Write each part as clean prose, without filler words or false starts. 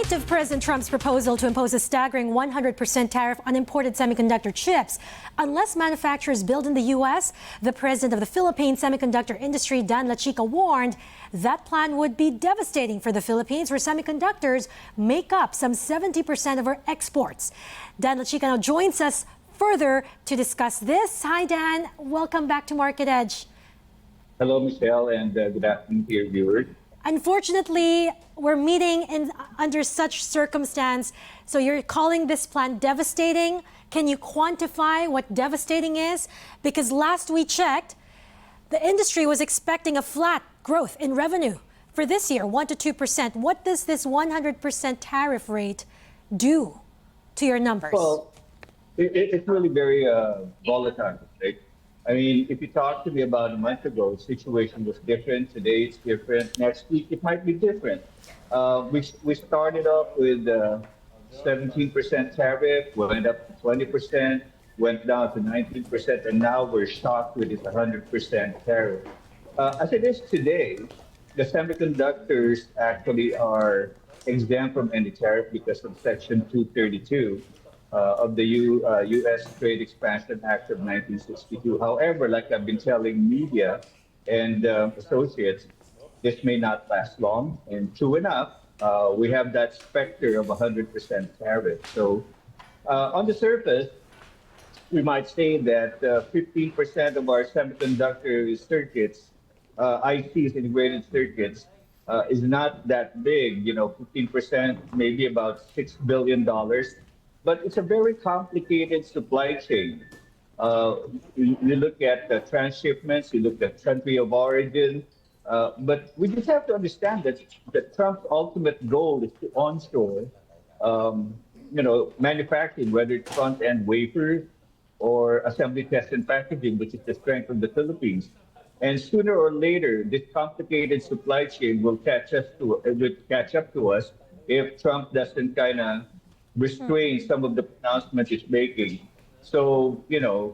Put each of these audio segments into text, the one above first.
light of President Trump's proposal to impose a staggering 100% tariff on imported semiconductor chips, unless manufacturers build in the U.S., the president of the Philippine semiconductor industry, Dan Lachica, warned that plan would be devastating for the Philippines, where semiconductors make up some 70% of our exports. Dan Lachica now joins us further to discuss this. Hi, Dan. Welcome back to Market Edge. Hello, Michelle, and good afternoon to your viewers. Unfortunately, we're meeting under such circumstance. So you're calling this plan devastating. Can you quantify what devastating is? Because last we checked, the industry was expecting a flat growth in revenue for this year, 1 to 2%. What does this 100% tariff rate do to your numbers? Well, it's really very volatile, right? I mean, if you talked to me about a month ago, the situation was different. Today it's different. Next week it might be different. We started off with 17% tariff, went up to 20%, went down to 19%, and now we're shocked with this 100% tariff. As it is today, the semiconductors actually are exempt from any tariff because of Section 232. Of the U.S. Trade Expansion Act of 1962. However, like I've been telling media and associates, this may not last long. And true enough, we have that specter of 100% tariff. So on the surface, we might say that 15% of our semiconductor circuits, ICs, integrated circuits, is not that big. 15%, maybe about $6 billion. But it's a very complicated supply chain. You look at the transshipments, you look at country of origin, but we just have to understand that Trump's ultimate goal is to onshore, manufacturing, whether it's front-end wafer or assembly, test, and packaging, which is the strength of the Philippines. And sooner or later, this complicated supply chain will catch up to us if Trump doesn't kind of restrain some of the pronouncements it's making. So,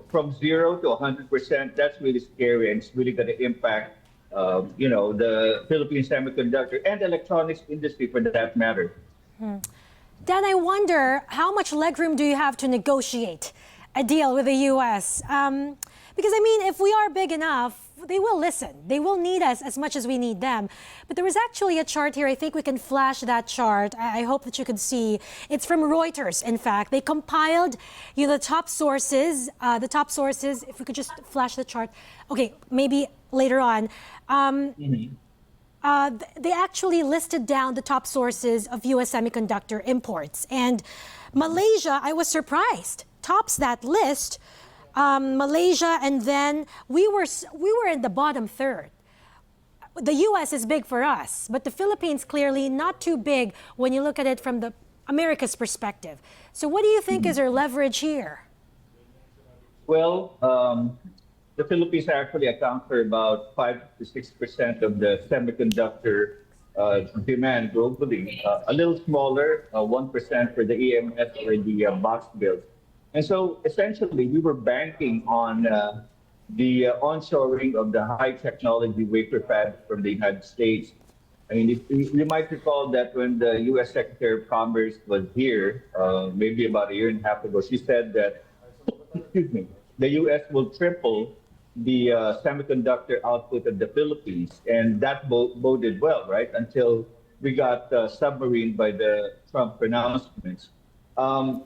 from 0 to 100%, that's really scary, and it's really going to impact, the Philippine semiconductor and electronics industry for that matter. Dan, I wonder how much legroom do you have to negotiate a deal with the U.S.? Because, if we are big enough, they will listen. They will need us as much as we need them. But there was actually a chart here. I think we can flash that chart. I hope that you can see. It's from Reuters, in fact. They compiled, the top sources. If we could just flash the chart. Okay, maybe later on. They actually listed down the top sources of U.S. semiconductor imports. And Malaysia, I was surprised, tops that list. Malaysia, and then we were in the bottom third. The U.S. is big for us, but the Philippines clearly not too big when you look at it from the America's perspective. So what do you think is our leverage here? Well, the Philippines actually account for about 5 to 6% of the semiconductor demand globally. A little smaller, 1% for the EMS or the box build. And so essentially, we were banking on the onshoring of the high technology wafer fab from the United States. You might recall that when the U.S. Secretary of Commerce was here, maybe about a year and a half ago, she said that, the U.S. will triple the semiconductor output of the Philippines. And that boded well, right? Until we got submarined by the Trump pronouncements.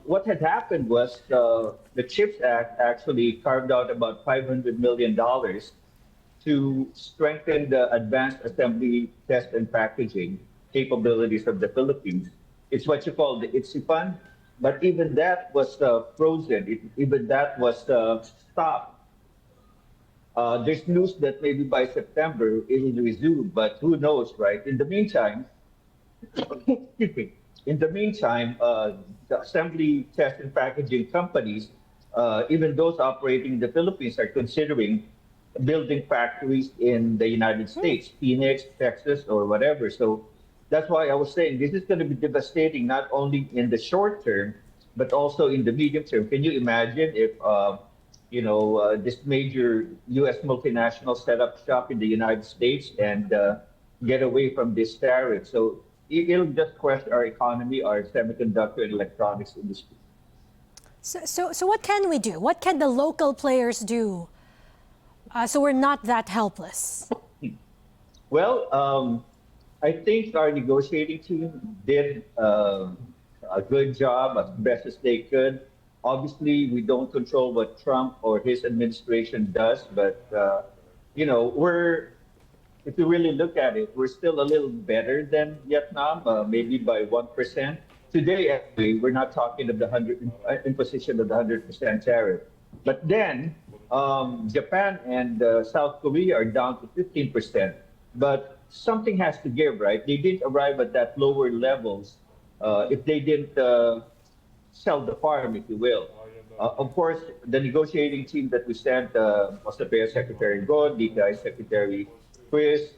What had happened was the CHIPS Act actually carved out about $500 million to strengthen the advanced assembly, test, and packaging capabilities of the Philippines. It's what you call the ITSI fund, but even that was frozen. Even that was stopped. There's news that maybe by September it will resume, but who knows, right? In the meantime, the assembly, test, and packaging companies, even those operating in the Philippines, are considering building factories in the United States, Phoenix, Texas, or whatever. So that's why I was saying this is going to be devastating, not only in the short term, but also in the medium term. Can you imagine if, this major U.S. multinational set up shop in the United States and get away from this tariff? So it'll just crush our economy, our semiconductor and electronics industry. So what can we do? What can the local players do so we're not that helpless? Well, I think our negotiating team did a good job as best as they could. Obviously, we don't control what Trump or his administration does, but if you really look at it, we're still a little better than Vietnam, maybe by 1%. Today, actually, we're not talking of the imposition of the 100% tariff. But then, Japan and South Korea are down to 15%. But something has to give, right? They didn't arrive at that lower levels if they didn't sell the farm, if you will. Of course, the negotiating team that we sent was the Affairs Secretary God, DTI Secretary Chris.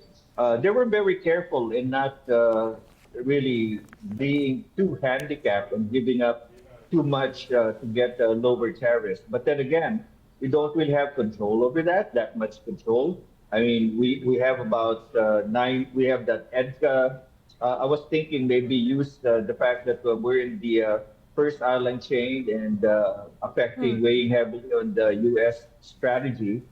They were very careful in not really being too handicapped and giving up too much to get lower tariffs. But then again, we don't really have control over that much control. I mean, we have about we have that EDCA. I was thinking maybe use the fact that we're in the first island chain and affecting, weighing heavily on the U.S. strategy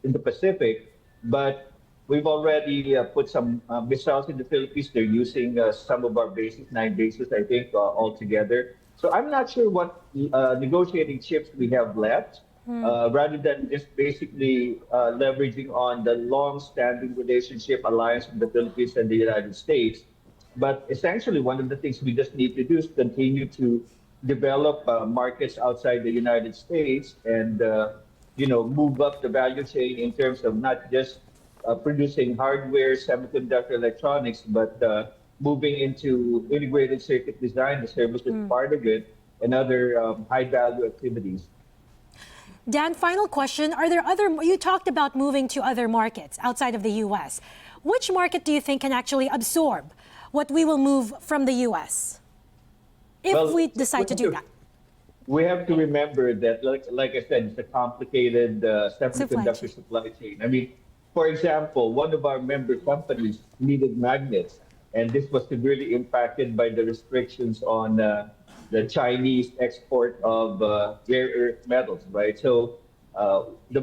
in the Pacific. But we've already put some missiles in the Philippines. They're using some of our bases, 9 bases, I think, altogether. So I'm not sure what negotiating chips we have left, rather than just basically leveraging on the long-standing relationship alliance with the Philippines and the United States. But essentially, one of the things we just need to do is continue to develop markets outside the United States and move up the value chain in terms of not just producing hardware, semiconductor electronics, but moving into integrated circuit design, the services part of it, and other high-value activities. Dan, final question. You talked about moving to other markets outside of the U.S. Which market do you think can actually absorb what we will move from the U.S. if we decide to do that? We have to remember that, like I said, it's a complicated semiconductor supply chain. I mean, for example, one of our member companies needed magnets, and this was severely impacted by the restrictions on the Chinese export of rare earth metals, right? So the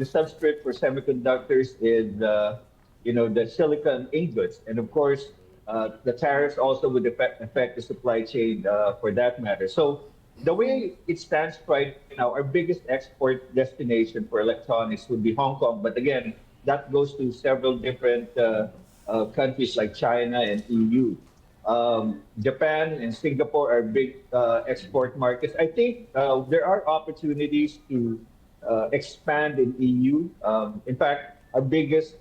substrate for semiconductors is, the silicon ingots. And of course, the tariffs also would affect the supply chain for that matter. So the way it stands right now, our biggest export destination for electronics would be Hong Kong. But again, that goes to several different countries like China and EU. Japan and Singapore are big export markets. I think there are opportunities to expand in EU. In fact, our biggest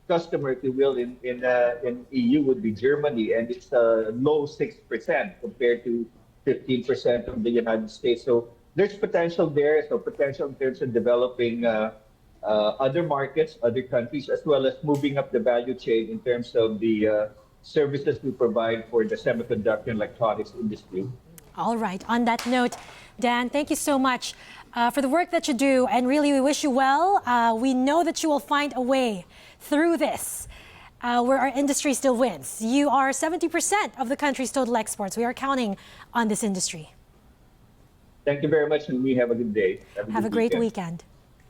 customer, if you will, in EU would be Germany, and it's a low 6% compared to 15% of the United States. So there's potential there. So potential in terms of developing other markets, other countries, as well as moving up the value chain in terms of the services we provide for the semiconductor and electronics industry. All right. On that note, Dan, thank you so much for the work that you do, and really we wish you well. We know that you will find a way through this where our industry still wins. You are 70% of the country's total exports. We are counting on this industry. Thank you very much, and we have a good day. Have a great weekend.